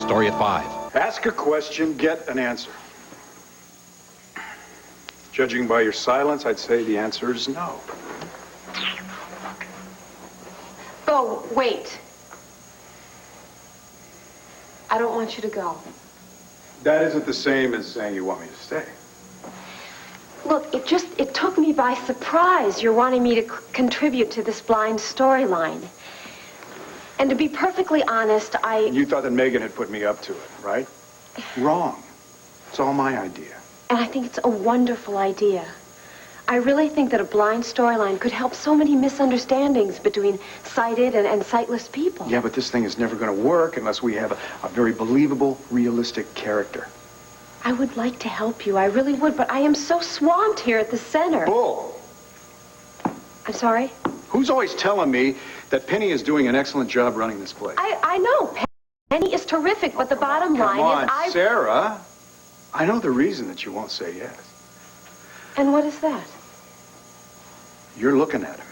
story at 5. Ask a question, get an answer. Judging by your silence, I'd say the answer is no. Oh, wait. I don't want you to go. That isn't the same as saying you want me to stay. Look, it took me by surprise. You're wanting me to contribute to this blind storyline. And to be perfectly honest, You thought that Megan had put me up to it, right? Wrong. It's all my idea. And I think it's a wonderful idea. I really think that a blind storyline could help so many misunderstandings between sighted and sightless people. Yeah, but this thing is never going to work unless we have a very believable, realistic character. I would like to help you. I really would, but I am so swamped here at the center. Bull! I'm sorry? Who's always telling me that Penny is doing an excellent job running this place? I know. Penny is terrific, but the bottom line Come on, Sarah. I know the reason that you won't say yes. And what is that? You're looking at him.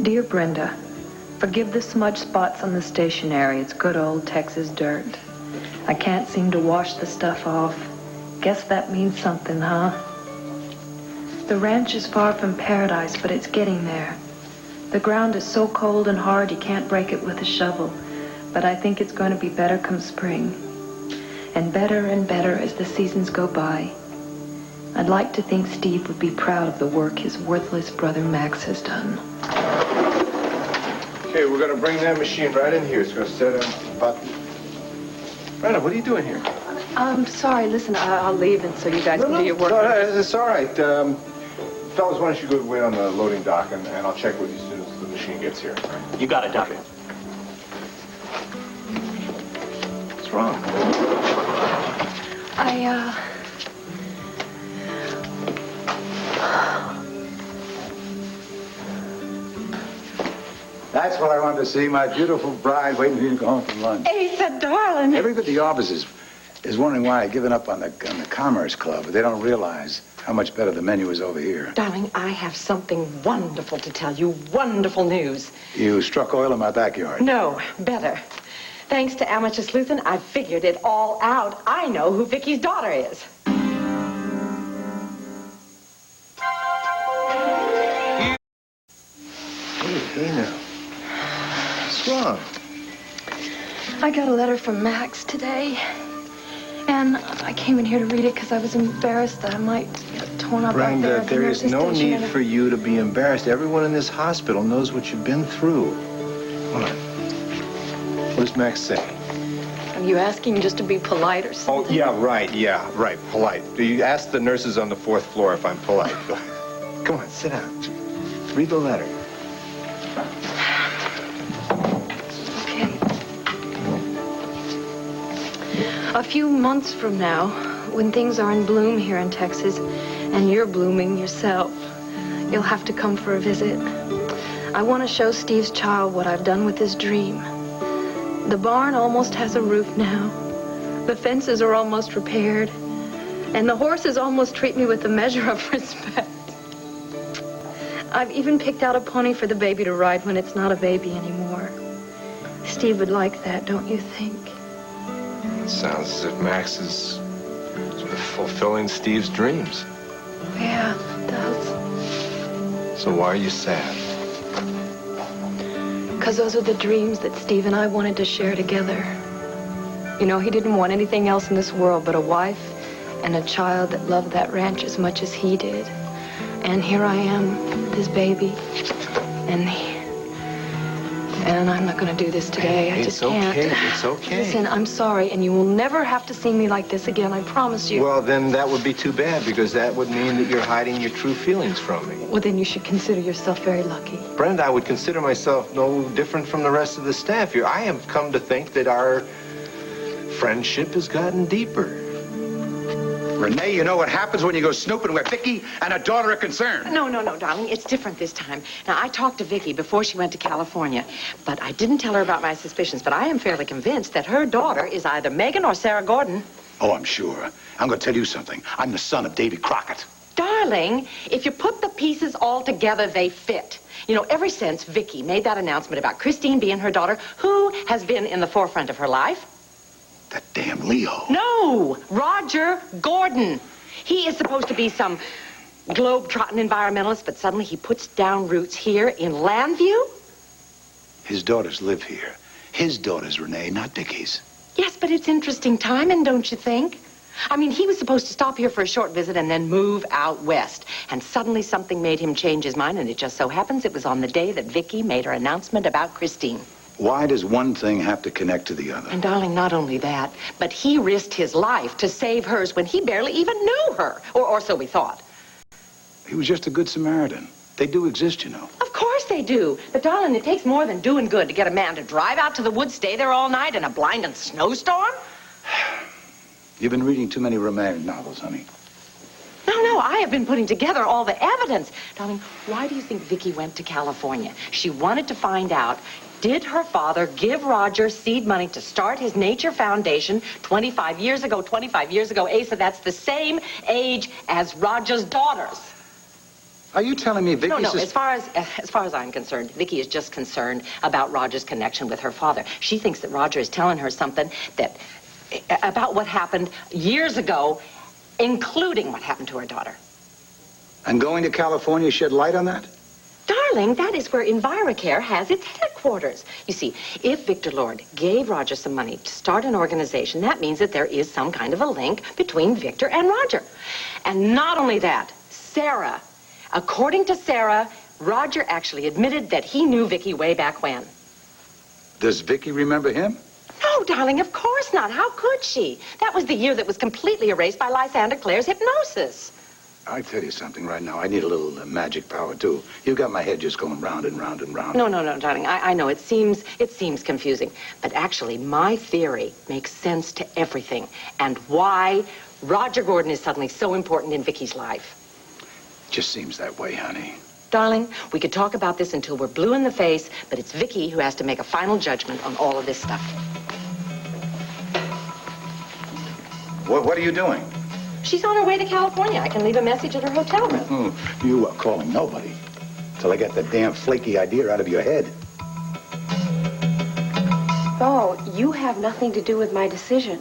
Dear Brenda, forgive the smudge spots on the stationery. It's good old Texas dirt. I can't seem to wash the stuff off. Guess that means something, huh? The ranch is far from paradise, but it's getting there. The ground is so cold and hard you can't break it with a shovel. But I think it's going to be better come spring. And better as the seasons go by. I'd like to think Steve would be proud of the work his worthless brother Max has done. Okay, we're going to bring that machine right in here. It's going to set a button. Brenda, what are you doing here? I'm sorry. Listen, I'll leave and so you guys can do your work. No, it's all right. Fellas, why don't you go wait on the loading dock, and I'll check with you as soon as the machine gets here. You got it, Doc. Okay. What's wrong? That's what I wanted to see, my beautiful bride waiting for you to go home from lunch. Asa, darling. Everybody at the office is wondering why I've given up on the Commerce Club, but they don't realize how much better the menu is over here. Darling, I have something wonderful to tell you. Wonderful news. You struck oil in my backyard. No, better. Thanks to amateur sleuthing, I figured it all out. I know who Vicky's daughter is. Hey now. What's wrong? I got a letter from Max today, and I came in here to read it because I was embarrassed that I might get torn up out there. Brenda, at the there is nurse's no station need for you to be embarrassed. Everyone in this hospital knows what you've been through. Come on. What does Max say? Are you asking just to be polite or something? Oh, yeah, right, polite. You ask the nurses on the 4th floor if I'm polite. Come on, sit down. Read the letter. Okay. A few months from now, when things are in bloom here in Texas, and you're blooming yourself, you'll have to come for a visit. I want to show Steve's child what I've done with his dream. The barn almost has a roof now. The fences are almost repaired. And the horses almost treat me with a measure of respect. I've even picked out a pony for the baby to ride when it's not a baby anymore. Steve would like that, don't you think? It sounds as if Max is sort of fulfilling Steve's dreams. Yeah, it does. So why are you sad? Because those are the dreams that Steve and I wanted to share together. You know, he didn't want anything else in this world but a wife and a child that loved that ranch as much as he did. And here I am with his baby. And I'm not going to do this today. I just can't. It's okay. Listen, I'm sorry, and you will never have to see me like this again. I promise you. Well, then that would be too bad, because that would mean that you're hiding your true feelings from me. Well, then you should consider yourself very lucky. Brenda, I would consider myself no different from the rest of the staff here. I have come to think that our friendship has gotten deeper. Renee, you know what happens when you go snooping where Vicky and her daughter are concerned. No, darling. It's different this time. Now, I talked to Vicky before she went to California, but I didn't tell her about my suspicions. But I am fairly convinced that her daughter is either Megan or Sarah Gordon. Oh, I'm sure. I'm going to tell you something. I'm the son of Davy Crockett. Darling, if you put the pieces all together, they fit. You know, ever since Vicky made that announcement about Christine being her daughter, who has been in the forefront of her life? That damn Leo. No, Roger Gordon. He is supposed to be some globe-trotting environmentalist, but suddenly he puts down roots here in Landview? His daughters live here. His daughters, Renee, not Vicky's. Yes, but it's interesting timing, don't you think? I mean, he was supposed to stop here for a short visit and then move out west. And suddenly something made him change his mind, and it just so happens it was on the day that Vicky made her announcement about Christine. Why does one thing have to connect to the other? And darling, not only that, but he risked his life to save hers when he barely even knew her. Or so we thought. He was just a good Samaritan. They do exist, you know. Of course they do. But darling, it takes more than doing good to get a man to drive out to the woods, stay there all night in a blinding snowstorm. You've been reading too many romantic novels, honey. No, I have been putting together all the evidence. Darling, why do you think Vicky went to California? She wanted to find out, did her father give Roger seed money to start his nature foundation 25 years ago? 25 years ago, Asa, that's the same age as Roger's daughters. Are you telling me Vicky's... No, as far as I'm concerned, Vicky is just concerned about Roger's connection with her father. She thinks that Roger is telling her something about what happened years ago, including what happened to her daughter. And going to California shed light on that? Darling, that is where EnviroCare has its headquarters. You see, if Victor Lord gave Roger some money to start an organization, that means that there is some kind of a link between Victor and Roger. And not only that, Sarah. According to Sarah, Roger actually admitted that he knew Vicky way back when. Does Vicky remember him? No, darling, of course not. How could she? That was the year that was completely erased by Lysander Clare's hypnosis. I tell you something right now. I need a little magic power, too. You've got my head just going round and round and round. No, darling. I know it seems confusing. But actually, my theory makes sense to everything. And why Roger Gordon is suddenly so important in Vicky's life. Just seems that way, honey. Darling, we could talk about this until we're blue in the face, but it's Vicky who has to make a final judgment on all of this stuff. What are you doing? She's on her way to California. I can leave a message at her hotel room. You are calling nobody till I get that damn flaky idea out of your head. Bo, you have nothing to do with my decision.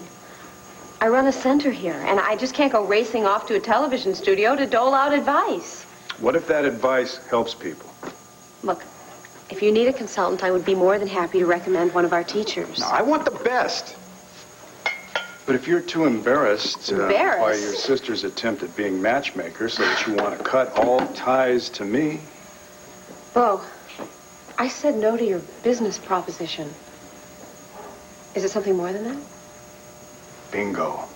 I run a center here, and I just can't go racing off to a television studio to dole out advice. What if that advice helps people? Look, if you need a consultant, I would be more than happy to recommend one of our teachers. Now, I want the best. But if you're too embarrassed by your sister's attempt at being matchmaker so that you want to cut all ties to me... Bo, I said no to your business proposition. Is it something more than that? Bingo.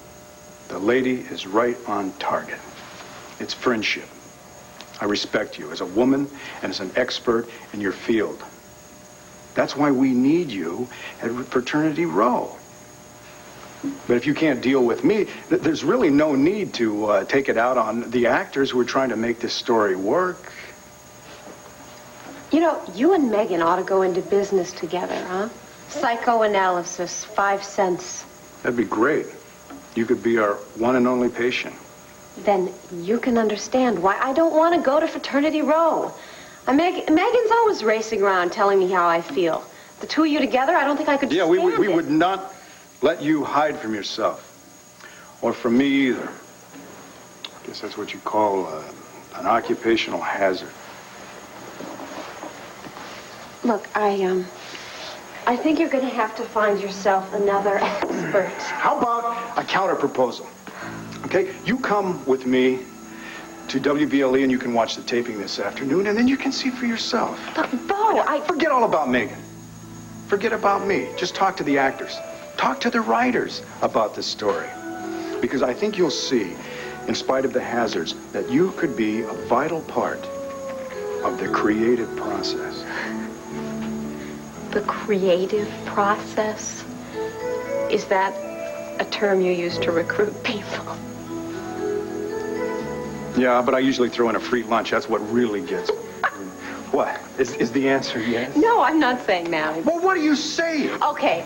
The lady is right on target. It's friendship. I respect you as a woman and as an expert in your field. That's why we need you at Fraternity Row. But if you can't deal with me, there's really no need to take it out on the actors who are trying to make this story work. You know, you and Megan ought to go into business together, huh? Psychoanalysis, 5 cents. That'd be great. You could be our one and only patient. Then you can understand why I don't want to go to Fraternity Row. Megan's always racing around telling me how I feel. The two of you together, I don't think I could stand it. We would not let you hide from yourself. Or from me either. I guess that's what you call an occupational hazard. Look, I think you're going to have to find yourself another expert. How about a counter proposal? Okay, you come with me to WVLE and you can watch the taping this afternoon and then you can see for yourself. But, Bo, Forget all about Megan. Forget about me. Just talk to the actors. Talk to the writers about this story. Because I think you'll see, in spite of the hazards, that you could be a vital part of the creative process. The creative process? Is that a term you use to recruit people? Yeah, but I usually throw in a free lunch. That's what really gets me. What? Is the answer yes? No, I'm not saying that. Well, what are you saying? Okay.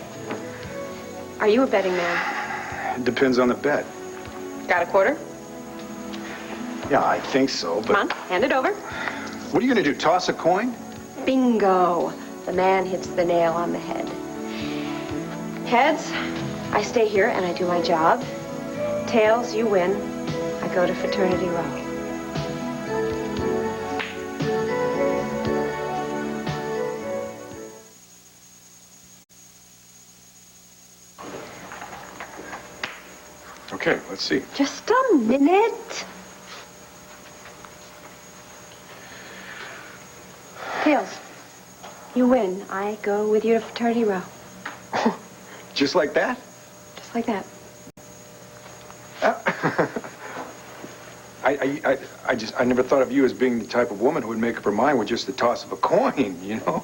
Are you a betting man? It depends on the bet. Got a quarter? Yeah, I think so, but... Come on, hand it over. What are you going to do, toss a coin? Bingo. The man hits the nail on the head. Heads, I stay here and I do my job. Tails, you win. I go to Fraternity Row. Okay, let's see. Just a minute. Tails, you win. I go with you to Fraternity Row. Just like that? Just like that. I never thought of you as being the type of woman who would make up her mind with just the toss of a coin, you know?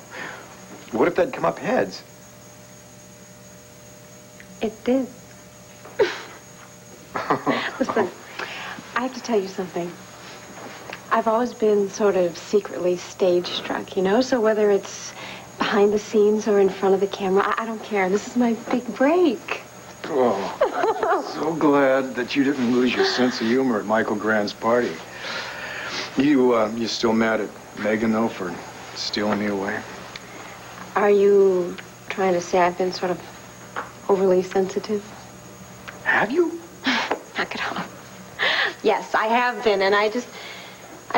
What if that'd come up heads? It did. Listen, I have to tell you something. I've always been sort of secretly stage struck, you know? So whether it's behind the scenes or in front of the camera, I don't care. This is my big break. Oh, I'm so glad that you didn't lose your sense of humor at Michael Grand's party. You still mad at Megan, though, for stealing me away? Are you trying to say I've been sort of overly sensitive? Have you? Knock it off. Yes, I have been, and I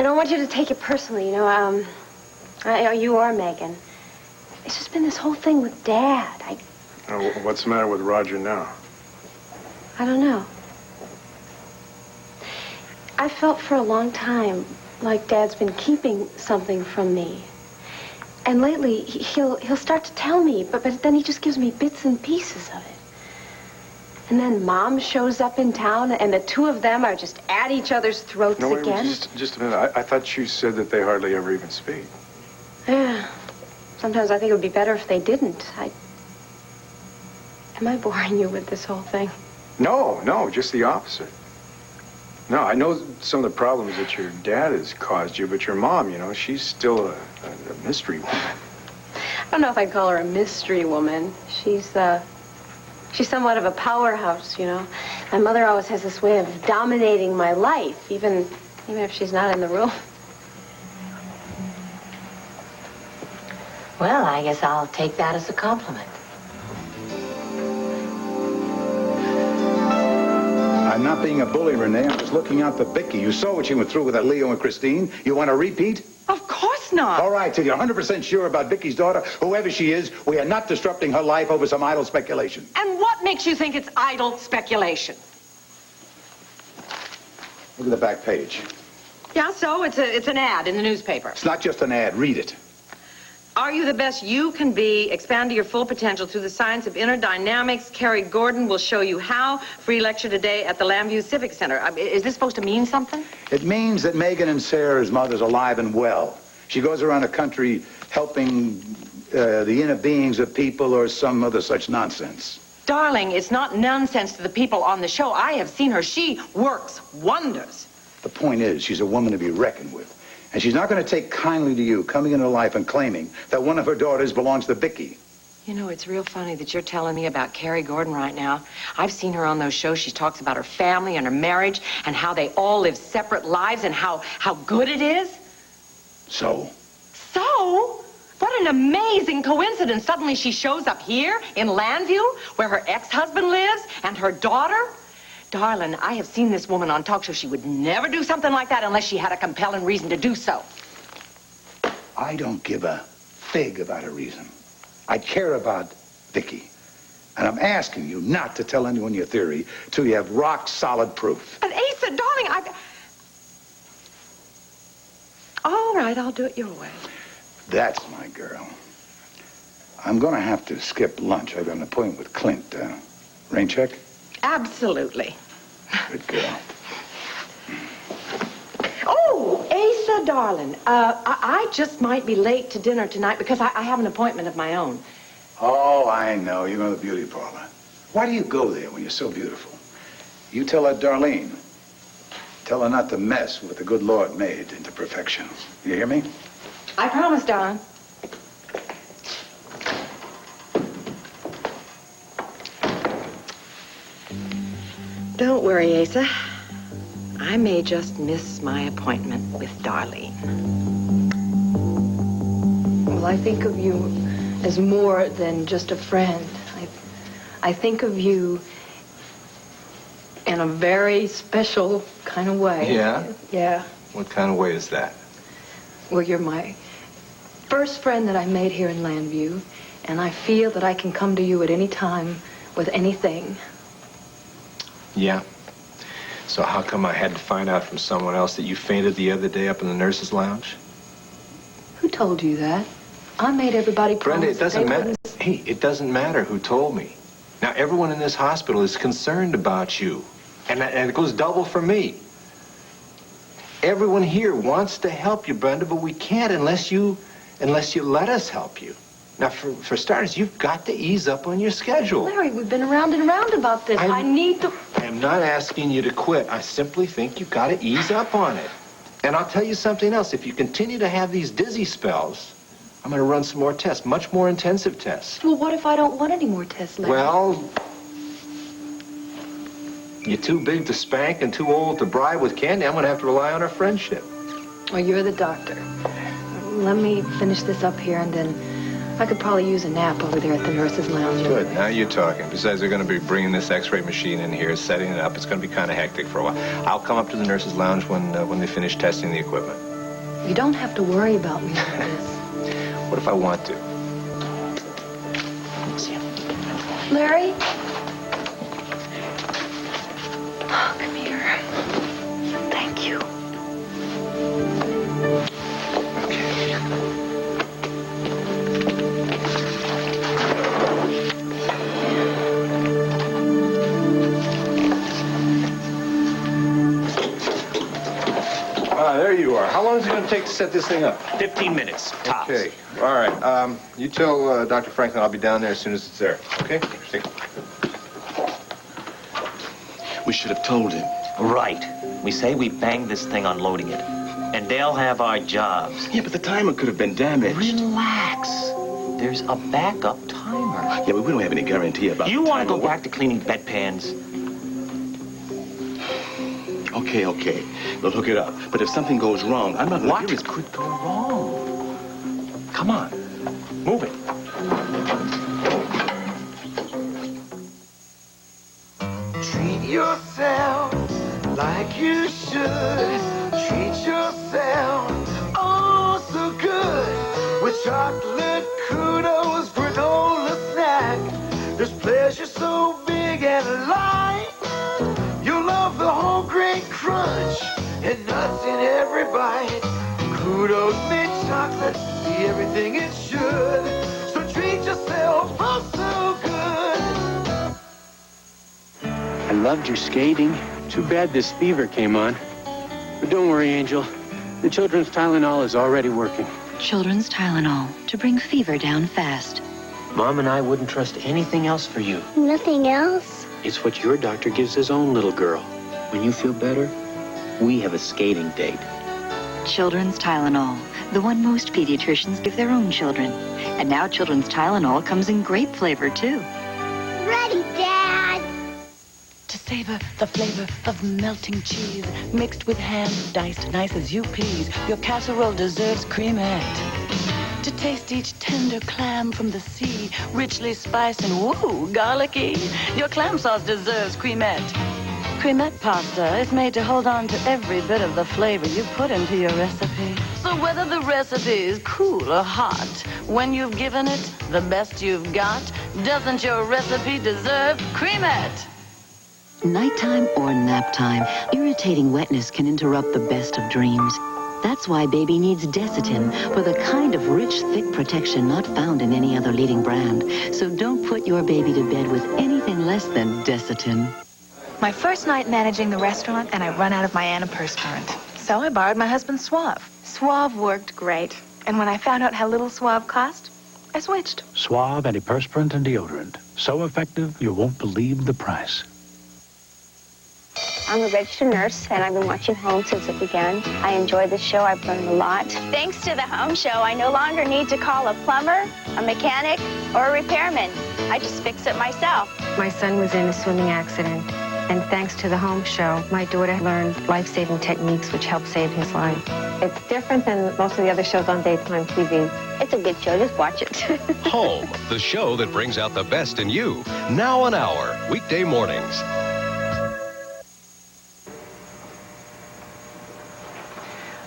don't want you to take it personally, you know, you or Megan. It's just been this whole thing with Dad. What's the matter with Roger now? I don't know. I felt for a long time like Dad's been keeping something from me. And lately, he'll start to tell me, but then he just gives me bits and pieces of it. And then Mom shows up in town, and the two of them are just at each other's throats again. Just a minute. I thought you said that they hardly ever even speak. Yeah. Sometimes I think it would be better if they didn't. Am I boring you with this whole thing? No, just the opposite. No, I know some of the problems that your dad has caused you, but your mom, you know, she's still a mystery woman. I don't know if I'd call her a mystery woman. She's somewhat of a powerhouse, you know. My mother always has this way of dominating my life, even if she's not in the room. Well, I guess I'll take that as a compliment. I'm not being a bully, Renee. I'm just looking out for Vicky. You saw what she went through with that Leo and Christine. You want a repeat? Of course not. All right, till you're 100% sure about Vicky's daughter, whoever she is, we are not disrupting her life over some idle speculation. And what makes you think it's idle speculation? Look at the back page. Yeah, so it's an ad in the newspaper. It's not just an ad. Read it. Are you the best you can be? Expand to your full potential through the science of inner dynamics. Carrie Gordon will show you how. Free lecture today at the Lambview Civic Center. Is this supposed to mean something? It means that Megan and Sarah's mother's alive and well. She goes around the country helping the inner beings of people or some other such nonsense. Darling, it's not nonsense to the people on the show. I have seen her. She works wonders. The point is, she's a woman to be reckoned with. And she's not going to take kindly to you coming into her life and claiming that one of her daughters belongs to Vicky. You know, it's real funny that you're telling me about Carrie Gordon right now. I've seen her on those shows. She talks about her family and her marriage and how they all live separate lives and how good it is. So? So? What an amazing coincidence. Suddenly she shows up here in Lambview, where her ex-husband lives, and her daughter. Darling, I have seen this woman on talk shows. She would never do something like that unless she had a compelling reason to do so. I don't give a fig about a reason. I care about Vicky. And I'm asking you not to tell anyone your theory till you have rock-solid proof. But Asa, darling, all right, I'll do it your way. That's my girl. I'm going to have to skip lunch. I've got an appointment with Clint. Rain check? Absolutely. Good girl. Oh, Asa, darling, I just might be late to dinner tonight because I have an appointment of my own. Oh, I know. You know the beauty parlor. Why do you go there when you're so beautiful? You tell that Darlene. Tell her not to mess with what the good Lord made into perfection. You hear me? I promise, Don. Don't worry, Asa. I may just miss my appointment with Darlene. Well, I think of you as more than just a friend. I think of you in a very special kind of way. Yeah? Yeah. What kind of way is that? Well, you're my first friend that I made here in Landview, and I feel that I can come to you at any time with anything. Yeah. So how come I had to find out from someone else that you fainted the other day up in the nurse's lounge? Who told you that? I made everybody promise. Brenda, it doesn't they matter. wouldn't- Hey, it doesn't matter who told me. Now, everyone in this hospital is concerned about you. And it goes double for me. Everyone here wants to help you, Brenda, but we can't unless you let us help you. Now, for starters, you've got to ease up on your schedule. Larry, we've been around and around about this. I need to... I am not asking you to quit. I simply think you've got to ease up on it. And I'll tell you something else. If you continue to have these dizzy spells, I'm going to run some more tests, much more intensive tests. Well, what if I don't want any more tests, Larry? Well, you're too big to spank and too old to bribe with candy. I'm going to have to rely on our friendship. Well, you're the doctor. Let me finish this up here, and then I could probably use a nap over there at the nurse's lounge. Good. Now you're talking. Besides, they're going to be bringing this X-ray machine in here, setting it up. It's going to be kind of hectic for a while. I'll come up to the nurse's lounge when they finish testing the equipment. You don't have to worry about me like this. What if I want to? Larry? Oh, come here. Thank you. There you are. How long is it going to take to set this thing up? 15 minutes, tops. Okay. All right. You tell Dr. Franklin I'll be down there as soon as it's there. Okay? We should have told him. Right. We say we banged this thing unloading it. And they'll have our jobs. Yeah, but the timer could have been damaged. Relax. There's a backup timer. Yeah, but we don't have any guarantee about You the want to timer. go back to cleaning bedpans? Okay. We'll hook it up. But if something goes wrong, I'm not going What to give it... could go wrong? Come on. Move it. Treat yourself like you should. Treat yourself oh so good. With chocolate kudos granola snack. There's pleasure so big and light. You'll love the whole grain crunch and nuts in every bite. Kudos mint chocolate, be everything it should. So treat yourself oh so good. I loved your skating. Too bad this fever came on. But don't worry, Angel. The children's Tylenol is already working. Children's Tylenol to bring fever down fast. Mom and I wouldn't trust anything else for you. Nothing else? It's what your doctor gives his own little girl. When you feel better, we have a skating date. Children's Tylenol, the one most pediatricians give their own children. And now Children's Tylenol comes in grape flavor, too. Ready, Dad. To savor the flavor of melting cheese, mixed with ham, diced nice as you please, your casserole deserves cremette. To taste each tender clam from the sea, richly spiced and woo, garlicky, your clam sauce deserves cremette. Cremette pasta is made to hold on to every bit of the flavor you put into your recipe. So whether the recipe is cool or hot, when you've given it the best you've got, doesn't your recipe deserve cremette? Nighttime or nap time, irritating wetness can interrupt the best of dreams. That's why baby needs Desitin for the kind of rich, thick protection not found in any other leading brand. So don't put your baby to bed with anything less than Desitin. My first night managing the restaurant, and I run out of my antiperspirant. So I borrowed my husband's Suave. Suave worked great. And when I found out how little Suave cost, I switched. Suave antiperspirant and deodorant. So effective, you won't believe the price. I'm a registered nurse, and I've been watching Home since it began. I enjoy the show. I've learned a lot. Thanks to the Home Show, I no longer need to call a plumber, a mechanic, or a repairman. I just fix it myself. My son was in a swimming accident, and thanks to the Home Show, my daughter learned life-saving techniques which helped save his life. It's different than most of the other shows on daytime TV. It's a good show. Just watch it. Home, the show that brings out the best in you. Now an hour, weekday mornings.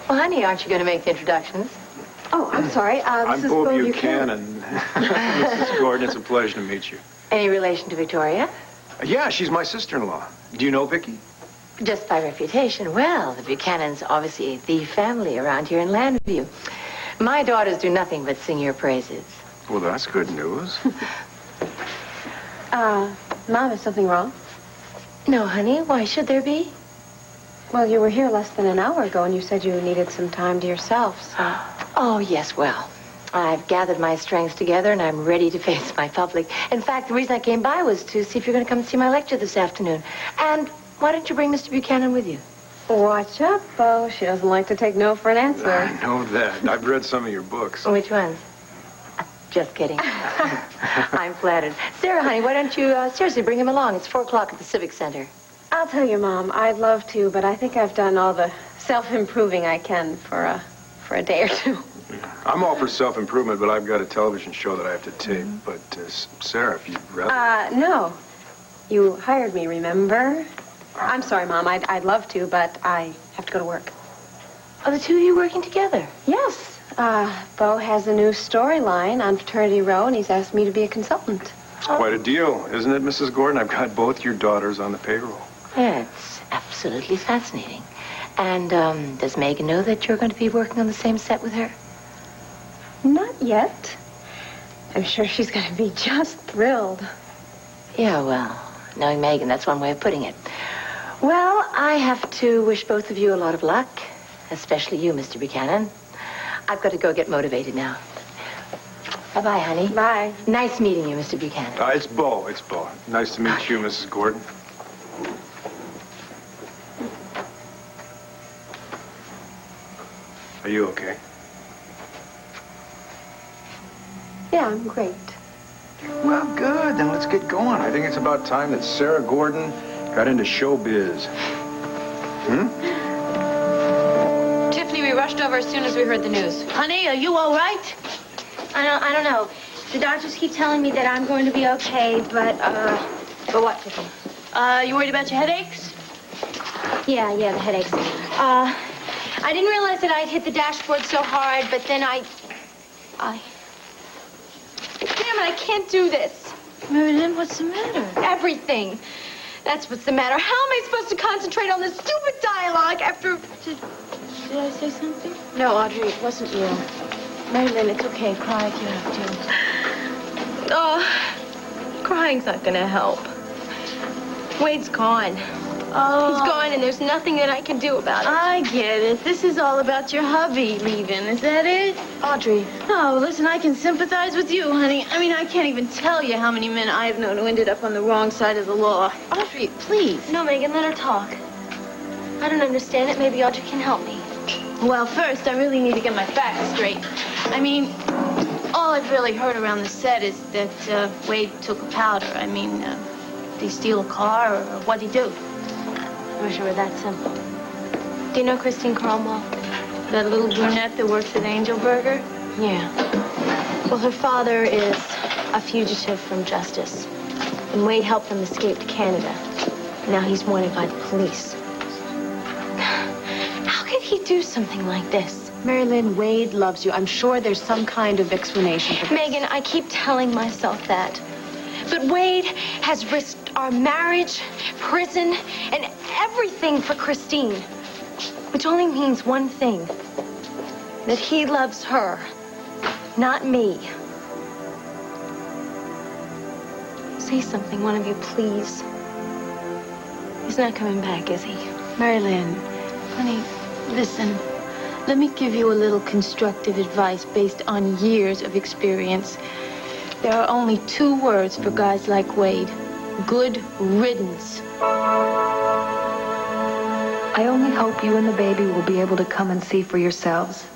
Well, honey, aren't you going to make the introductions? Oh, I'm sorry. I'm This is Bo Bo Buchanan. Mrs. Gordon, it's a pleasure to meet you. Any relation to Victoria? Yeah, she's my sister-in-law. Do you know Vicky? Just by reputation. Well, the Buchanans obviously the family around here in Landview. My daughters do nothing but sing your praises. Well, that's good news. Mom, is something wrong? No, honey. Why should there be? Well, you were here less than an hour ago, and you said you needed some time to yourself, so... Oh, yes, well, I've gathered my strength together, and I'm ready to face my public. In fact, the reason I came by was to see if you're going to come see my lecture this afternoon. And why don't you bring Mr. Buchanan with you? Watch out, Bo. She doesn't like to take no for an answer. I know that. I've read some of your books. Which ones? Just kidding. I'm flattered. Sarah, honey, why don't you seriously bring him along? It's 4 o'clock at the Civic Center. I'll tell you, Mom, I'd love to, but I think I've done all the self-improving I can for a day or two. I'm all for self-improvement, but I've got a television show that I have to tape. But, Sarah, if you'd rather... No. You hired me, remember? I'm sorry, Mom. I'd love to, but I have to go to work. Are the two of you working together? Yes. Bo has a new storyline on Fraternity Row, and he's asked me to be a consultant. It's quite a deal, isn't it, Mrs. Gordon? I've got both your daughters on the payroll. Yeah, it's absolutely fascinating. And, does Megan know that you're going to be working on the same set with her? Not yet. I'm sure she's going to be just thrilled. Yeah, well, knowing Megan, that's one way of putting it. Well, I have to wish both of you a lot of luck, especially you, Mr. Buchanan. I've got to go get motivated now. Bye-bye, honey. Bye. Nice meeting you, Mr. Buchanan. It's Bo. It's Bo. Nice to meet you, Mrs. Gordon. Are you okay? Yeah, I'm great. Well, good. Then let's get going. I think it's about time that Sarah Gordon got into showbiz. Tiffany, we rushed over as soon as we heard the news. Honey, are you all right? I don't know. The doctors keep telling me that I'm going to be okay, but what, Tiffany? You worried about your headaches? Yeah, the headaches. I didn't realize that I'd hit the dashboard so hard, but then I... Damn it, I can't do this. Marilyn, what's the matter? Everything. That's what's the matter. How am I supposed to concentrate on this stupid dialogue after... Did I say something? No, Audrey, it wasn't you. Marilyn, it's okay. Cry if you have to. Oh, crying's not gonna help. Wade's gone. Oh. He's gone, and there's nothing that I can do about it. I get it. This is all about your hubby leaving. Is that it? Audrey. Oh, listen, I can sympathize with you, honey. I mean, I can't even tell you how many men I've known who ended up on the wrong side of the law. Audrey, please. No, Megan, let her talk. I don't understand it. Maybe Audrey can help me. Well, first, I really need to get my facts straight. I mean, all I've really heard around the set is that Wade took a powder. I mean, did he steal a car, or what'd he do? I wish it were that simple. Do you know Christine Cromwell? That little brunette that works at Angel Burger? Yeah. Well, her father is a fugitive from justice. And Wade helped him escape to Canada. Now he's wanted by the police. How could he do something like this? Marilyn, Wade loves you. I'm sure there's some kind of explanation for this. Megan, I keep telling myself that. But Wade has risked our marriage, prison, and everything for Christine. Which only means one thing. That he loves her, not me. Say something, one of you, please. He's not coming back, is he? Marilyn, honey, listen. Let me give you a little constructive advice based on years of experience. There are only 2 words for guys like Wade. Good riddance. I only hope you and the baby will be able to come and see for yourselves.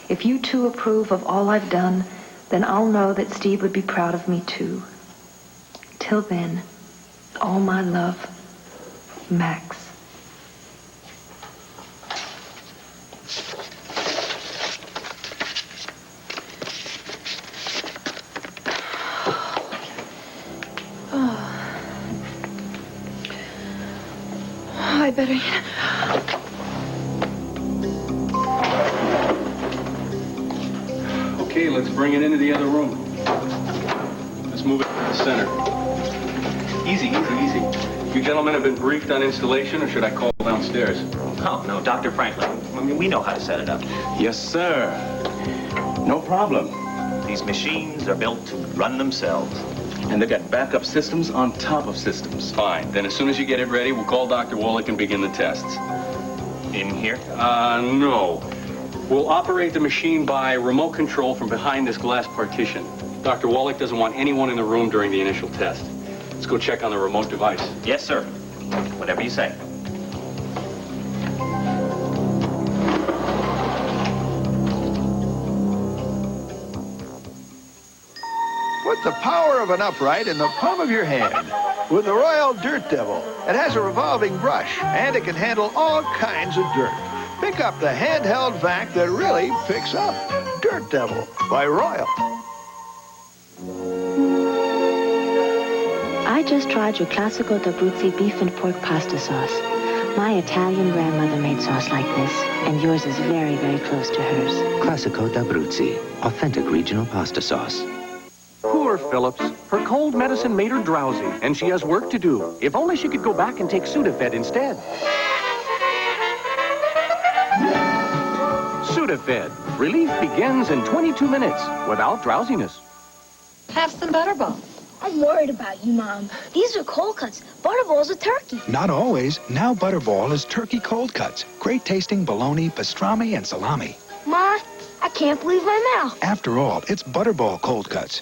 If you two approve of all I've done, then I'll know that Steve would be proud of me too. Till then, all my love, Max. I better... Okay, let's bring it into the other room. Let's move it to the center. Easy, easy, easy. You gentlemen have been briefed on installation, or should I call downstairs? Oh, no, Dr. Franklin. I mean, we know how to set it up. Yes, sir. No problem. These machines are built to run themselves. And they've got backup systems on top of systems. Fine. Then as soon as you get it ready, we'll call Dr. Wallach and begin the tests. In here? No. We'll operate the machine by remote control from behind this glass partition. Dr. Wallach doesn't want anyone in the room during the initial test. Let's go check on the remote device. Yes, sir. Whatever you say. Put the power of an upright in the palm of your hand with the Royal Dirt Devil. It has a revolving brush, and it can handle all kinds of dirt. Pick up the handheld vac that really picks up. Dirt Devil by Royal. I just tried your classical d'Abruzzi beef and pork pasta sauce. My Italian grandmother made sauce like this, and yours is very, very close to hers. Classico d'Abruzzi, authentic regional pasta sauce. Poor Phillips. Her cold medicine made her drowsy, and she has work to do. If only she could go back and take Sudafed instead. Sudafed. Relief begins in 22 minutes without drowsiness. Have some Butterball. I'm worried about you, Mom. These are cold cuts. Butterball's a turkey. Not always. Now Butterball is turkey cold cuts. Great tasting bologna, pastrami, and salami. Ma, I can't believe my mouth. After all, it's Butterball cold cuts.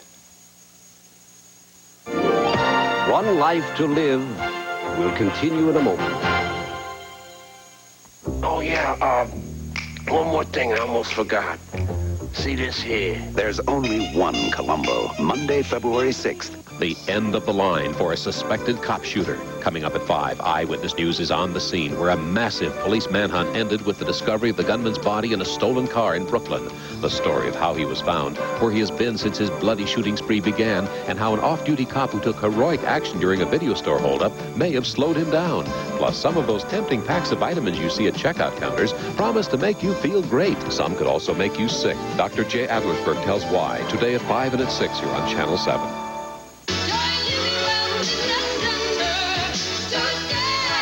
One life to live will continue in a moment. Oh, yeah, one more thing I almost forgot. See this here? There's only one Columbo, Monday, February 6th. The end of the line for a suspected cop shooter. Coming up at 5, Eyewitness News is on the scene where a massive police manhunt ended with the discovery of the gunman's body in a stolen car in Brooklyn. The story of how he was found, where he has been since his bloody shooting spree began, and how an off-duty cop who took heroic action during a video store holdup may have slowed him down. Plus, some of those tempting packs of vitamins you see at checkout counters promise to make you feel great. Some could also make you sick. Dr. J. Adlersberg tells why. Today at 5 and at 6 here on Channel 7.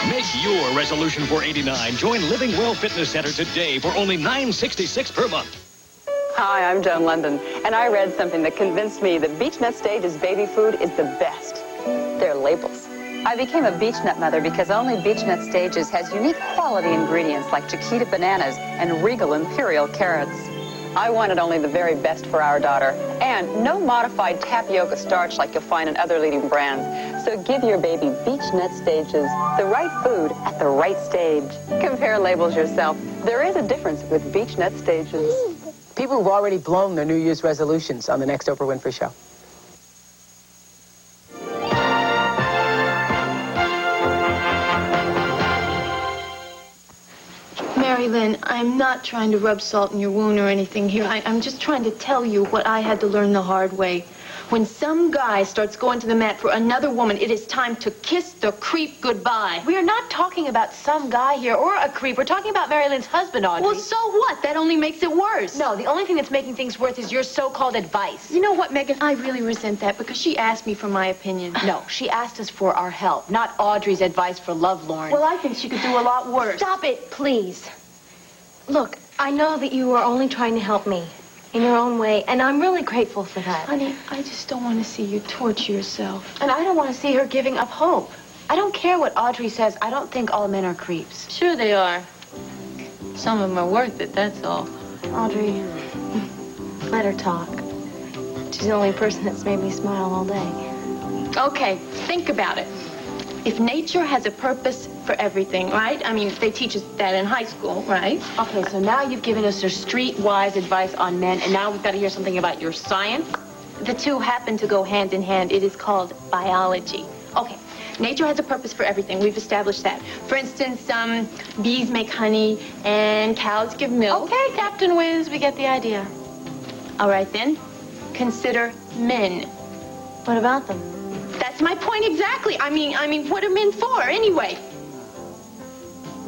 Make your resolution for 89. Join Living Well Fitness Center today for only $9.66 per month. Hi, I'm Joan London, and I read something that convinced me that BeechNut Stage's baby food is the best. Their labels. I became a BeechNut mother because only BeechNut Stages has unique quality ingredients like Chiquita bananas and Regal Imperial carrots. I wanted only the very best for our daughter, and no modified tapioca starch like you'll find in other leading brands. So give your baby BeechNut Stages, the right food at the right stage. Compare labels yourself. There is a difference with BeechNut Stages. People who've already blown their New Year's resolutions on the next Oprah Winfrey Show. Mary Lynn, I'm not trying to rub salt in your wound or anything here. I'm just trying to tell you what I had to learn the hard way. When some guy starts going to the mat for another woman, it is time to kiss the creep goodbye. We are not talking about some guy here or a creep. We're talking about Mary Lynn's husband, Audrey. Well, so what? That only makes it worse. No, the only thing that's making things worse is your so-called advice. You know what, Megan? I really resent that because she asked me for my opinion. No, she asked us for our help, not Audrey's advice for lovelorn. Well, I think she could do a lot worse. Stop it, please. Look, I know that you are only trying to help me in your own way, and I'm really grateful for that. Honey, I just don't want to see you torture yourself. And I don't want to see her giving up hope. I don't care what Audrey says. I don't think all men are creeps. Sure they are. Some of them are worth it, that's all. Audrey, let her talk. She's the only person that's made me smile all day. Okay, think about it. if nature has a purpose for everything, right? I mean, they teach us that in high school, right? Okay, so now you've given us your street-wise advice on men, and now we've got to hear something about your science? The two happen to go hand in hand. It is called biology. Okay, nature has a purpose for everything. We've established that. For instance, bees make honey and cows give milk. Okay, Captain Wiz, we get the idea. All right, then. Consider men. What about them? That's my point exactly. I mean, what are men for anyway?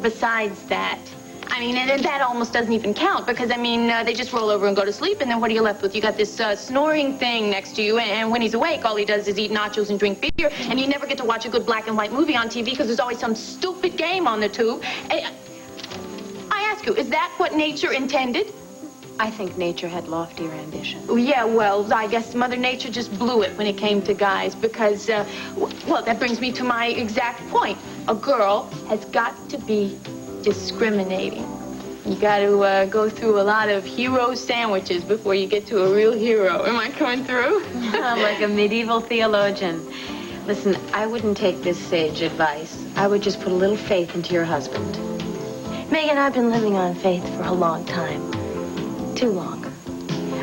Besides that, I mean, and that almost doesn't even count because, I mean, they just roll over and go to sleep, and then what are you left with? You got this snoring thing next to you, and when he's awake, all he does is eat nachos and drink beer, and you never get to watch a good black and white movie on TV because there's always some stupid game on the tube. I ask you, is that what nature intended? I think nature had loftier ambition. Yeah, well, I guess Mother Nature just blew it when it came to guys because, well, that brings me to my exact point. A girl has got to be discriminating. You got to go through a lot of hero sandwiches before you get to a real hero. Am I coming through? I'm like a medieval theologian. Listen, I wouldn't take this sage advice. I would just put a little faith into your husband. Megan, I've been living on faith for a long time. Too long.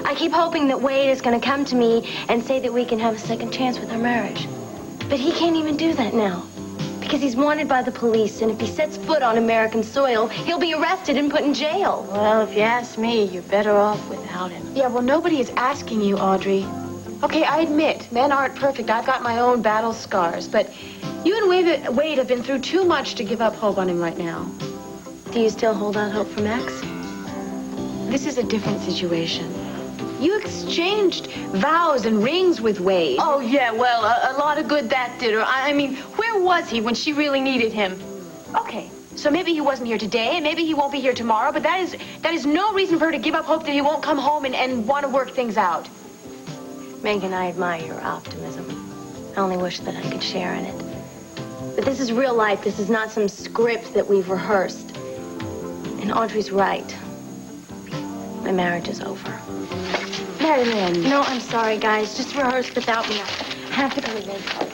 I keep hoping that Wade is going to come to me and say that we can have a second chance with our marriage. But he can't even do that now. Because he's wanted by the police, and if he sets foot on American soil, he'll be arrested and put in jail. Well, if you ask me, you're better off without him. Yeah, well, nobody is asking you, Audrey. Okay, I admit, men aren't perfect. I've got my own battle scars. But you and Wade have been through too much to give up hope on him right now. Do you still hold out hope for Max? This is a different situation. You exchanged vows and rings with Wade. Oh, yeah, well, a lot of good that did her. I mean, where was he when she really needed him? Okay, so maybe he wasn't here today, and maybe he won't be here tomorrow, but that is no reason for her to give up hope that he won't come home and want to work things out. Megan, I admire your optimism. I only wish that I could share in it. But this is real life. This is not some script that we've rehearsed. And Audrey's right. My marriage is over. Mary Lynn. No, I'm sorry, guys. Just rehearse without me. I have to go to makeup.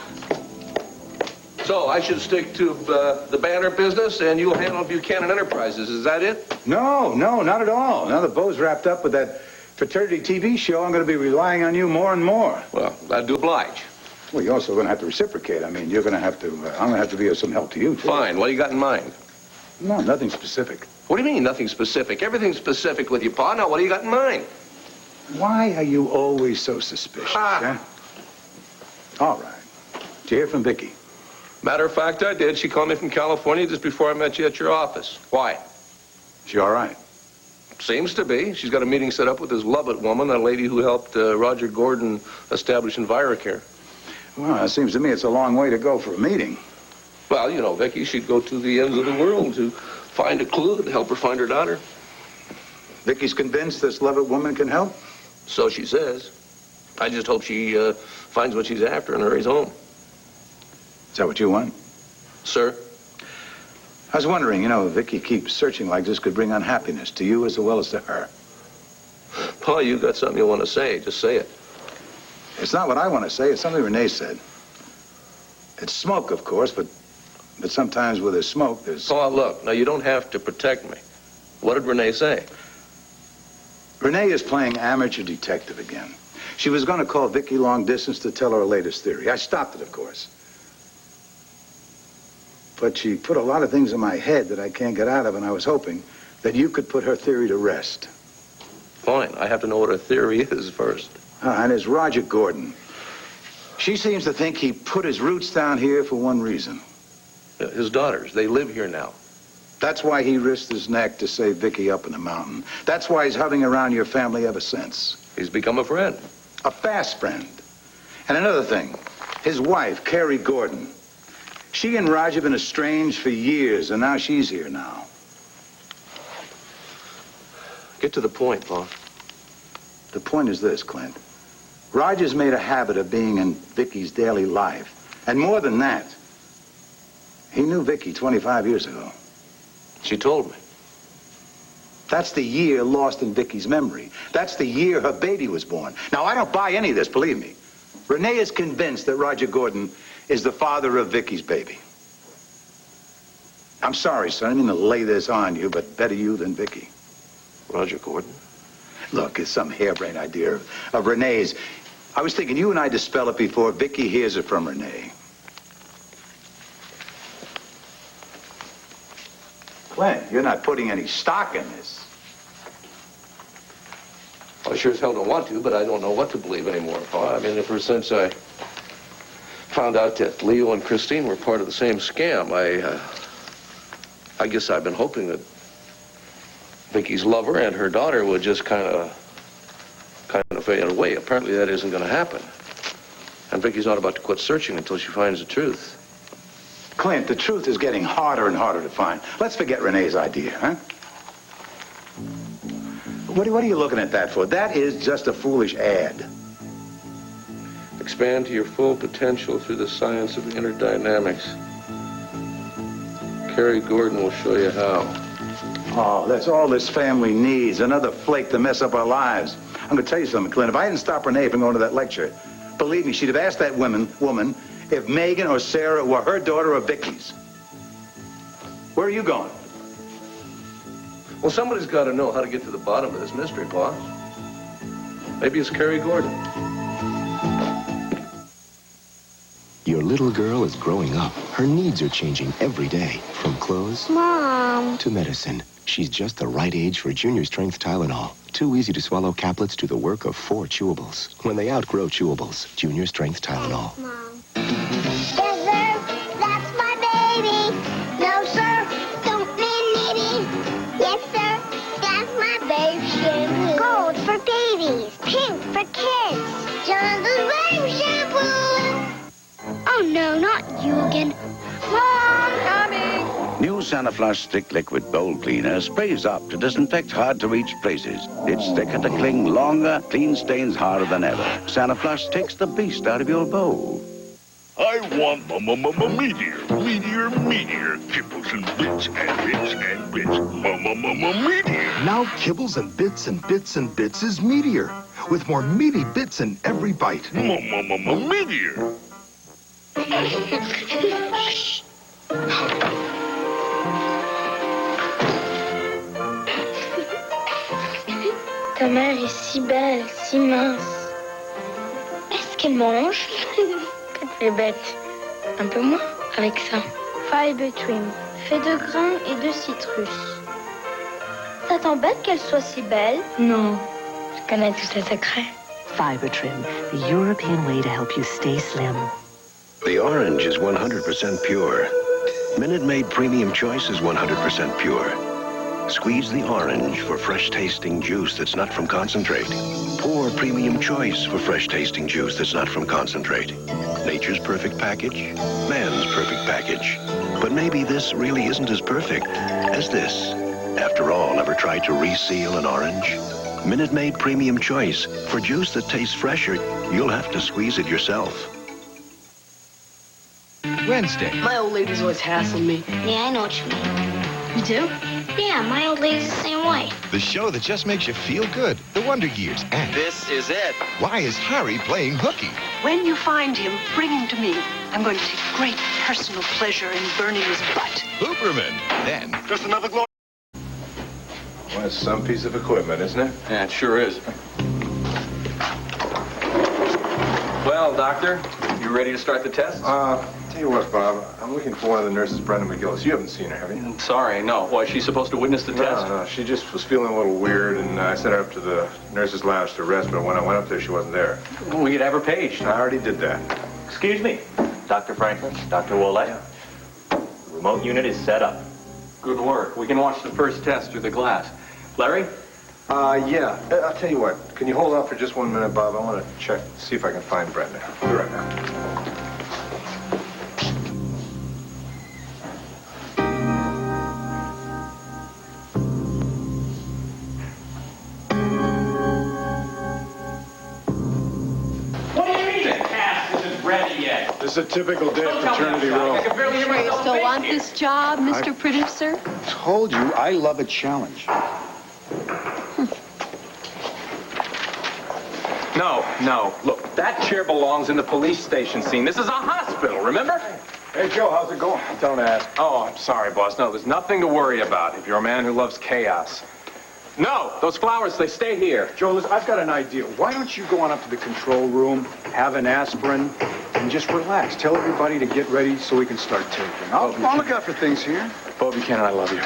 So I should stick to the banner business, and you'll handle Buchanan Enterprises. Is that it? No, not at all. Now that Bo's wrapped up with that fraternity TV show, I'm going to be relying on you more and more. Well, I do oblige. Well, you're also going to have to reciprocate. I mean, you're going to have to, I'm going to have to be of some help to you, too. Fine. What do you got in mind? No, nothing specific. What do you mean, nothing specific? Everything's specific with you, Pa. Now, what do you got in mind? Why are you always so suspicious, huh? All right. Did you hear from Vicky? Matter of fact, I did. She called me from California just before I met you at your office. Why? She all right? Seems to be. She's got a meeting set up with this Lovett woman, a lady who helped Roger Gordon establish EnviroCare. Well, it seems to me it's a long way to go for a meeting. Well, you know, Vicky, she'd go to the ends of the world to find a clue that help her find her daughter. Vicky's convinced this Lovett woman can help? So she says. I just hope she finds what she's after and hurries home. Is that what you want? Sir? I was wondering, you know, Vicky keeps searching like this could bring unhappiness to you as well as to her. Pa, you got something you want to say. Just say it. It's not what I want to say. It's something Renee said. It's smoke, of course, but sometimes with the smoke, there's... Pa, look, now you don't have to protect me. What did Renee say? Renee is playing amateur detective again. She was going to call Vicky long distance to tell her her latest theory. I stopped it, of course. But she put a lot of things in my head that I can't get out of, and I was hoping that you could put her theory to rest. Fine. I have to know what her theory is first. And it's Roger Gordon. She seems to think he put his roots down here for one reason. His daughters, they live here now. That's why he risked his neck to save Vicky up in the mountain. That's why he's hovering around your family ever since. He's become a friend. A fast friend. And another thing, his wife, Carrie Gordon. She and Roger have been estranged for years, and now she's here now. Get to the point, Pa. The point is this, Clint. Roger's made a habit of being in Vicky's daily life. And more than that, he knew Vicky 25 years ago. She told me. That's the year lost in Vicky's memory. That's the year her baby was born. Now, I don't buy any of this, believe me. Renee is convinced that Roger Gordon is the father of Vicky's baby. I'm sorry, son. I didn't mean to lay this on you, but better you than Vicky. Roger Gordon? Look, it's some harebrained idea of Renee's. I was thinking you and I dispel it before Vicky hears it from Renee. Clint, you're not putting any stock in this. I sure as hell don't want to, but I don't know what to believe anymore, Pa. I mean, ever since I found out that Leo and Christine were part of the same scam, I guess I've been hoping that Vicky's lover and her daughter would just kind of fade away. Apparently that isn't going to happen. And Vicky's not about to quit searching until she finds the truth. Clint, the truth is getting harder and harder to find. Let's forget Renee's idea, huh? What are you looking at that for? That is just a foolish ad. Expand to your full potential through the science of inner dynamics. Carrie Gordon will show you how. Oh, that's all this family needs. Another flake to mess up our lives. I'm going to tell you something, Clint. If I hadn't stopped Renee from going to that lecture, believe me, she'd have asked that woman if Megan or Sarah were her daughter or Vicky's. Where are you going? Well, somebody's got to know how to get to the bottom of this mystery, boss. Maybe it's Carrie Gordon. Your little girl is growing up. Her needs are changing every day, from clothes Mom. to medicine. She's just the right age for Junior Strength Tylenol. 2 easy-to-swallow caplets do the work of 4 chewables. When they outgrow chewables, Junior Strength Tylenol. Thanks, Mom. Yes, sir. That's my baby. No, sir. Don't be needy. Yes, sir. That's my baby shampoo. Gold for babies. Pink for kids. Jonathan's baby shampoo. Oh, no, not you again. Mom, coming. New Sanaflush Stick Liquid Bowl Cleaner sprays up to disinfect hard-to-reach places. It's thicker to cling longer, clean stains harder than ever. Sanaflush takes the beast out of your bowl. I want meteor. Meteor. Kibbles and bits and bits and bits. Meteor. Now Kibbles and Bits and Bits is Meteor, with more meaty bits in every bite. Meteor. Ta mère est si belle, si mince. Est-ce qu'elle mange? T'es bête. Un peu moins avec ça. Fiber Trim, fait de grains et de citrus. Ça t'embête qu'elle soit si belle? Non, je connais tous ses secrets. Fiber Trim, the European way to help you stay slim. The orange is 100% pure. Minute Maid Premium Choice is 100% pure. Squeeze the orange for fresh-tasting juice that's not from concentrate. Pour Premium Choice for fresh-tasting juice that's not from concentrate. Nature's perfect package, man's perfect package. But maybe this really isn't as perfect as this. After all, ever tried to reseal an orange? Minute Maid Premium Choice. For juice that tastes fresher, you'll have to squeeze it yourself. Wednesday. My old lady's always hassling me. Yeah, I know what you mean. You do? Yeah, my old lady's the same way. The show that just makes you feel good. The Wonder Years. And this is it. Why is Harry playing hooky? When you find him, bring him to me. I'm going to take great personal pleasure in burning his butt. Hooperman. Then. Just another glory. Well, it's some piece of equipment, isn't it? Yeah, it sure is. Well, Doctor, you ready to start the test? Tell you what, Bob, I'm looking for one of the nurses, Brenda McGillis. You haven't seen her, have you? Sorry, no. Why, is she supposed to witness the test? No, she just was feeling a little weird, and I sent her up to the nurses' lounge to rest, but when I went up there, she wasn't there. Well, we could have her paged. I already did that. Excuse me, Dr. Franklin, Dr. Oltl. The remote unit is set up. Good work. We can watch the first test through the glass. Larry? Yeah. I'll tell you what. Can you hold on for just 1 minute, Bob? I want to check, see if I can find Brenda. I'll be right now. It's a typical day of fraternity row. You still want this job, Mr. Producer? Told you, I love a challenge. No. Look, that chair belongs in the police station scene. This is a hospital, remember? Hey, Joe, how's it going? Don't ask. Oh, I'm sorry, boss. No, there's nothing to worry about if you're a man who loves chaos. No, those flowers, they stay here. Joe, listen, I've got an idea. Why don't you go on up to the control room, have an aspirin, and just relax. Tell everybody to get ready so we can start taking. I'll look out for things here. Bo Buchanan, I love you.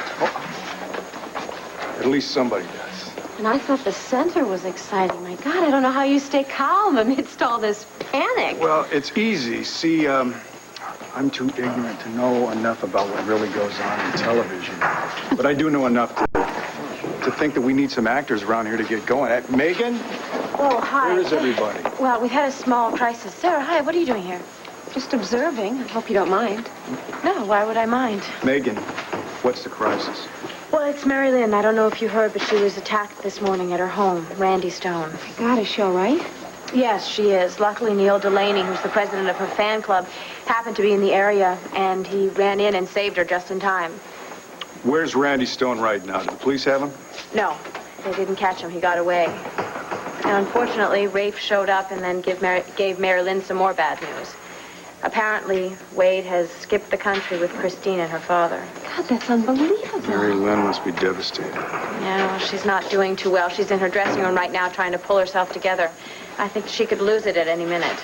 At least somebody does. And I thought the center was exciting. My God, I don't know how you stay calm amidst all this panic. Well, it's easy. See, I'm too ignorant to know enough about what really goes on in television. But I do know enough to think that we need some actors around here to get going. Megan? Oh, hi. Where is everybody? Well, we've had a small crisis. Sarah, hi, what are you doing here? Just observing. I hope you don't mind. No, why would I mind? Megan, what's the crisis? Well, it's Mary Lynn. I don't know if you heard, but she was attacked this morning at her home, Randy Stone. My God, is she all right? Yes, she is. Luckily, Neil Delaney, who's the president of her fan club, happened to be in the area, and he ran in and saved her just in time. Where's Randy Stone right now? Did the police have him? No, they didn't catch him. He got away. And unfortunately, Rafe showed up and then gave Mary Lynn some more bad news. Apparently, Wade has skipped the country with Christine and her father. God, that's unbelievable. Mary Lynn must be devastated. Yeah, well, she's not doing too well. She's in her dressing room right now trying to pull herself together. I think she could lose it at any minute.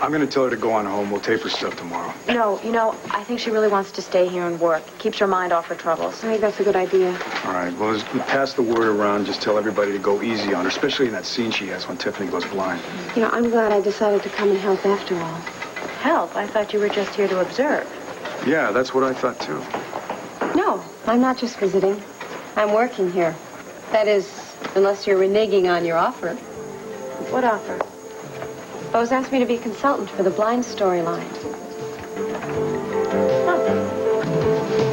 I'm going to tell her to go on home. We'll tape her stuff tomorrow. No, you know, I think she really wants to stay here and work. Keeps her mind off her troubles. I think that's a good idea. All right, well, pass the word around. Just tell everybody to go easy on her, especially in that scene she has when Tiffany goes blind. You know, I'm glad I decided to come and help after all. Help? I thought you were just here to observe. Yeah, that's what I thought, too. No, I'm not just visiting. I'm working here. That is, unless you're reneging on your offer. What offer? Bo's asked me to be consultant for the blind storyline. Oh.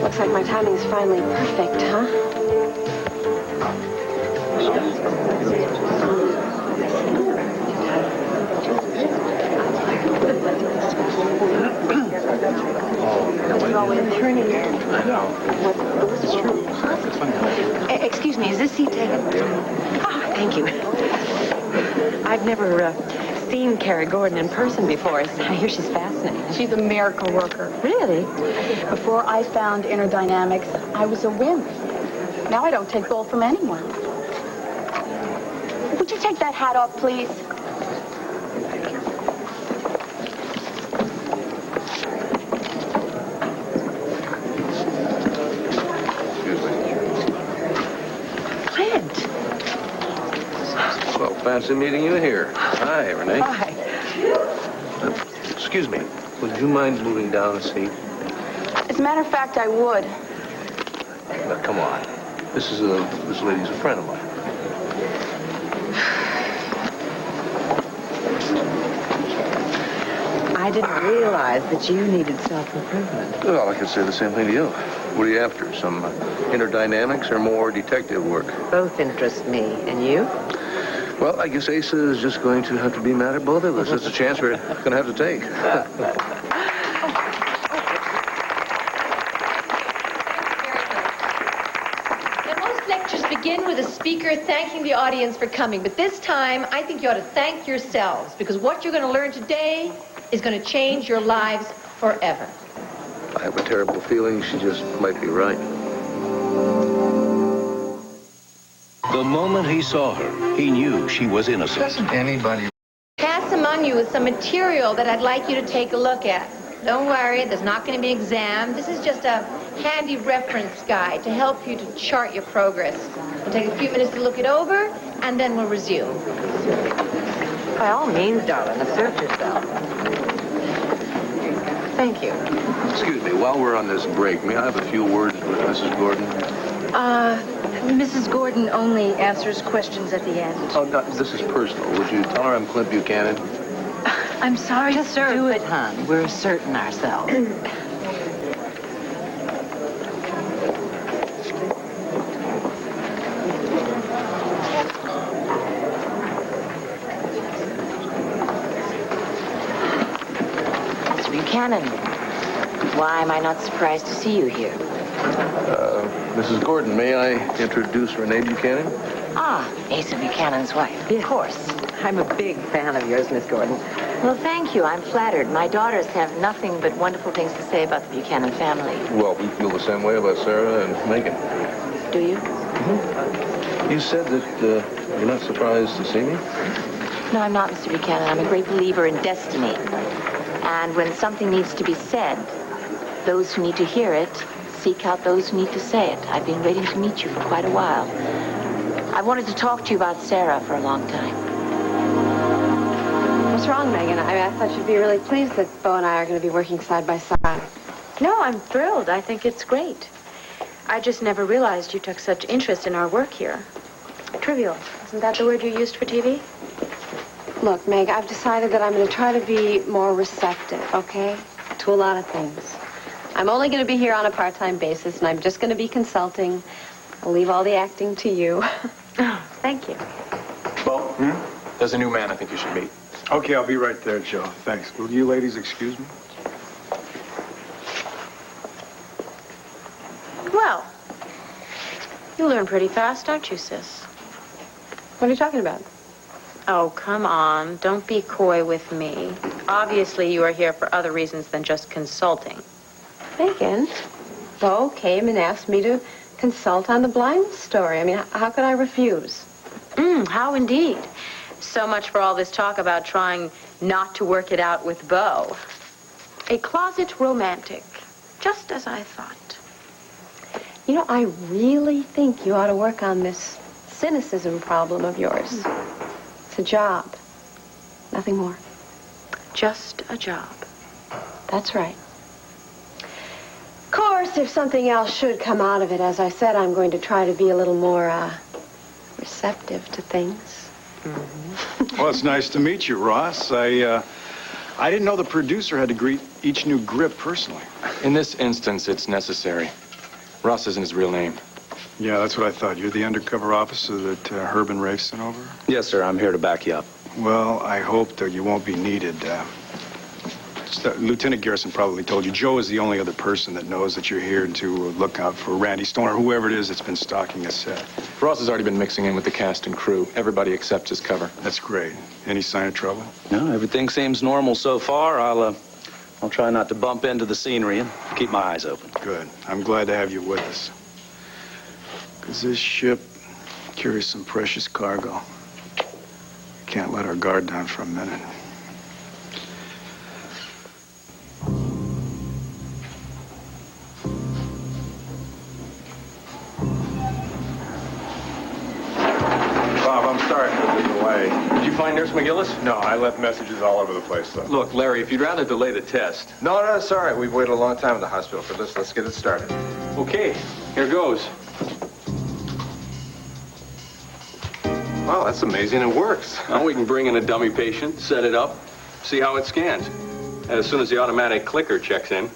Looks like my timing's finally perfect, huh? Turning. I know. What? It's true. Excuse me, is this seat taken? Oh, thank you. I've never seen Carrie Gordon in person before. I hear she's fascinating. She's a miracle worker. Really? Before I found inner dynamics, I was a wimp. Now I don't take gold from anyone. Would you take that hat off, please? Well, fancy meeting you here. Hi, Renee. Hi. Excuse me. Would you mind moving down a seat? As a matter of fact, I would. Now, come on. This lady's a friend of mine. I didn't realize that you needed self-improvement. Well, I could say the same thing to you. What are you after? Some inner dynamics or more detective work? Both interest me. And you? Well, I guess Asa is just going to have to be mad at both of us. It's a chance we're going to have to take. Now, most lectures begin with a speaker thanking the audience for coming, but this time, I think you ought to thank yourselves, because what you're going to learn today is going to change your lives forever. I have a terrible feeling she just might be right. The moment he saw her, he knew she was innocent. Doesn't anybody... Pass among you with some material that I'd like you to take a look at. Don't worry, there's not going to be an exam. This is just a handy reference guide to help you to chart your progress. We'll take a few minutes to look it over, and then we'll resume. By all means, darling, assert yourself. Thank you. Excuse me, while we're on this break, may I have a few words with Mrs. Gordon? Mrs. Gordon only answers questions at the end. Oh, no, this is personal. Would you tell her I'm Clint Buchanan? I'm sorry, Just sir. do it, hon. We're asserting ourselves. Mr. Buchanan, why am I not surprised to see you here? Mrs. Gordon, may I introduce Renee Buchanan? Ah, Asa Buchanan's wife. Of course. I'm a big fan of yours, Miss Gordon. Well, thank you. I'm flattered. My daughters have nothing but wonderful things to say about the Buchanan family. Well, we feel the same way about Sarah and Megan. Do you? Mm-hmm. You said that you're not surprised to see me? No, I'm not, Mr. Buchanan. I'm a great believer in destiny. And when something needs to be said, those who need to hear it seek out those who need to say it. I've been waiting to meet you for quite a while. I wanted to talk to you about Sarah for a long time. What's wrong, Megan? I thought you'd be really pleased that Bo and I are going to be working side by side. No, I'm thrilled. I think it's great. I just never realized you took such interest in our work here. Trivial. Isn't that the word you used for TV? Look, Meg, I've decided that I'm going to try to be more receptive, okay? To a lot of things. I'm only going to be here on a part-time basis, and I'm just going to be consulting. I'll leave all the acting to you. Oh, thank you. Bo, there's a new man I think you should meet. Okay, I'll be right there, Joe. Thanks. Will you ladies excuse me? Well, you learn pretty fast, don't you, sis? What are you talking about? Oh, come on. Don't be coy with me. Obviously, you are here for other reasons than just consulting. Megan, Bo came and asked me to consult on the blind story. I mean, how could I refuse? How indeed. So much for all this talk about trying not to work it out with Bo. A closet romantic, just as I thought. You know, I really think you ought to work on this cynicism problem of yours. It's a job. Nothing more. Just a job. That's right. Of course, if something else should come out of it, as I said, I'm going to try to be a little more receptive to things. Well, it's nice to meet you, Ross. I didn't know the producer had to greet each new grip personally. In this instance, it's necessary. Ross isn't his real name. Yeah, that's what I thought. You're the undercover officer that Herb and Rafe sent over? Yes, sir. I'm here to back you up. Well, I hope that you won't be needed. Lieutenant Garrison probably told you. Joe is the only other person that knows that you're here to look out for Randy Stone or whoever it is that's been stalking a set. Ross has already been mixing in with the cast and crew. Everybody accepts his cover. That's great. Any sign of trouble? No, everything seems normal so far. I'll try not to bump into the scenery and keep my eyes open. Good. I'm glad to have you with us. Because this ship carries some precious cargo. Can't let our guard down for a minute. Did you find Nurse McGillis? No, I left messages all over the place, though. Look, Larry, if you'd rather delay the test. No, it's all right. We've waited a long time in the hospital for this. Let's get it started. Okay, here goes. Wow, that's amazing. It works. Now we can bring in a dummy patient, set it up, see how it scans. As soon as the automatic clicker checks in.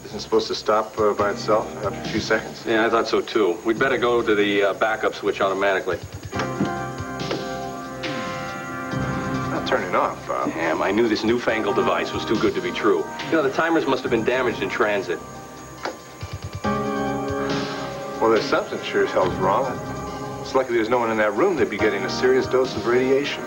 Isn't it supposed to stop by itself after a few seconds? Yeah, I thought so, too. We'd better go to the backup switch automatically. Not turning off, Bob. Damn, I knew this newfangled device was too good to be true. You know, the timers must have been damaged in transit. Well, there's something sure as hell's wrong. It's lucky there's no one in that room. They'd be getting a serious dose of radiation.